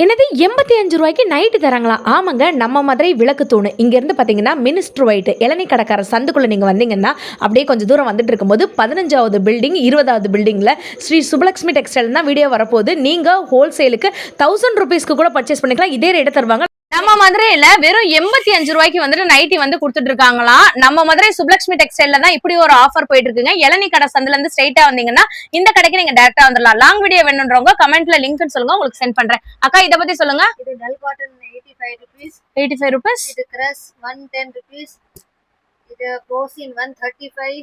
என்னது 85 ரூபாய்க்கு நைட்டு தராங்களா? ஆமாங்க, நம்ம மதுரை விளக்கு தூணு இங்கேருந்து பார்த்தீங்கன்னா மினிஸ்டர் ஒயிட் இளநீ கடைக்கார சந்துக்குள்ளே நீங்கள் வந்தீங்கன்னா அப்படியே கொஞ்சம் தூரம் வந்துட்டு இருக்கும்போது 15வது பில்டிங் 20வது பில்டிங்கில் ஸ்ரீ சுபலக்ஷ்மி டெக்ஸ்டைல் தான் வீடியோ வரப்போகுது. நீங்கள் ஹோல்சேலுக்கு 1000 ரூபீஸ்க்கு கூட பர்ச்சேஸ் பண்ணிக்கலாம். இதே ரேட்டை தருவாங்க. நம்ம மதுரையில வெறும் 85 ரூபாய்க்கு வந்துட்டு நைட்டி வந்து கொடுத்துட்டு இருக்காங்களாம். நம்ம மதுரை சுப்லக்ஷ்மி டெக்ஸ்டைல்ல தான் இப்படி ஒரு ஆஃபர் போயிட்டு இருக்குங்க. இளநீ கடை சந்துல இருந்து ஸ்ட்ரைட்டா வந்தீங்கன்னா இந்த கடைக்கு நீங்க டைரக்டா வந்துடலாம். லாங் வீடியோ வேணும்ன்றவங்க கமெண்ட்ல லிங்க் சொல்லுங்க, உங்களுக்கு சென்ட் பண்றேன். அக்கா இத பத்தி சொல்லுங்க. இது டல் காட்டன் 85 rupees. 85 rupees. இது கிரஸ் 110 rupees. இது போசின் 135.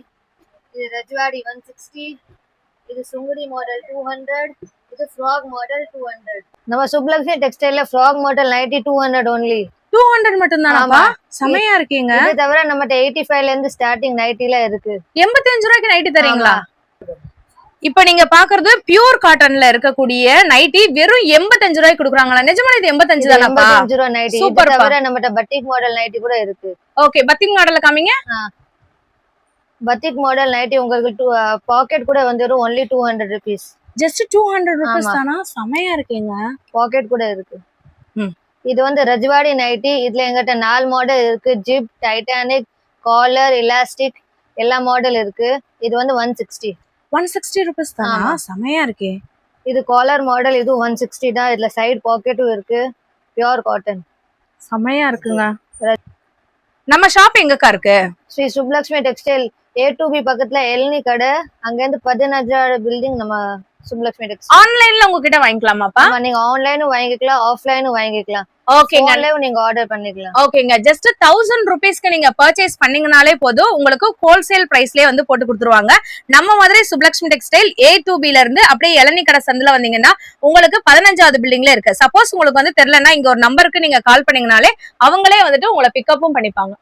இது ரஜ்வாடி 160. இது சுங்குடி மாடல் 200. இது ஃப்ராக் மாடல் 200. நம்ம சுப்லக்ஷ்மி டெக்ஸ்டைல்ல ஃப்ராக் மாடல் 200 only. 200 மட்டும் தானப்பா? செமையா இருக்கீங்க. இது தவிர நம்மட்ட 85ல இருந்து ஸ்டார்டிங் நைட்டில இருக்கு. 85 ரூபாய்க்கு நைட்டி தரீங்களா? இப்ப நீங்க பாக்குறது பியூர் காட்டன்ல இருக்கக்கூடிய நைட்டி வெறும் 85 ரூபாய்க்கு கொடுக்குறாங்களா? நிஜமா இது 85 தானப்பா? 85 ரூபாய் நைட்டி. இது தவிர நம்மட்ட பட்டிக் மாடல் நைட்டி கூட இருக்கு. ஓகே, பத்திக் மாடல்ல காமிங்க. பத்திக் மாடல் நைட்டி உங்களுக்கு பாக்கெட் கூட வந்துரும் only 200 rupees. ஜஸ்ட் 200 rupees தானா? செமையா இருக்கீங்க. பாக்கெட் கூட இருக்கு. இது வந்து ரஜ்வாடி நைட்டி. இதுல எங்கிட்ட 4 மாடல் இருக்கு. ஜிப், டைட்டானிக், காலர், எலாஸ்டிக் எல்லா மாடல் இருக்கு. இது வந்து 160 rupees தானா? செமையா இருக்கே. இது காலர் மாடல். இது 160 தான். இதுல சைடு பாக்கெட்டும் இருக்கு. Pure cotton. செமையா இருக்குங்க. நம்ம ஷாப் எங்கக்கா இருக்கு? ஸ்ரீ சுப்லக்ஷ்மி டெக்ஸ்டைல் A2B பக்கத்துல எல்னி கடை. அங்க இருந்து 15வது பில்டிங் நம்ம சுப்லக்ஷ்மி டெக்ஸ்டைல். ஆன்லைன்ல உங்ககிட்ட வாங்கிக்கலாமாப்பா? நீங்க ஆன்லைனும் வாங்கிக்கலாம், ஆஃப்லைனும் வாங்கிக்கலாம். ஓகேங்க, நீங்க ஆர்டர் பண்ணிக்கலாம். ஓகேங்க. ஜஸ்ட் 1000 rupeesக்கு நீங்க பர்ச்சேஸ் பண்ணீங்கனாலே போதும், உங்களுக்கு ஹோல்சேல் பிரைஸ்லயே வந்து போட்டு கொடுத்துருவாங்க. நம்ம மாதிரி சுப்லக்ஷ்மி டெக்ஸ்டைல் A2Bல இருந்து அப்படியே இளநீ கடை சந்துல வந்தீங்கன்னா உங்களுக்கு 15வது பில்டிங்ல இருக்கு. சப்போஸ் உங்களுக்கு வந்து தெரியலன்னா இங்க ஒரு நம்பருக்கு நீங்க கால் பண்ணீங்கனாலே அவங்களே வந்துட்டு உங்களை பிக்கப்பும் பண்ணிப்பாங்க.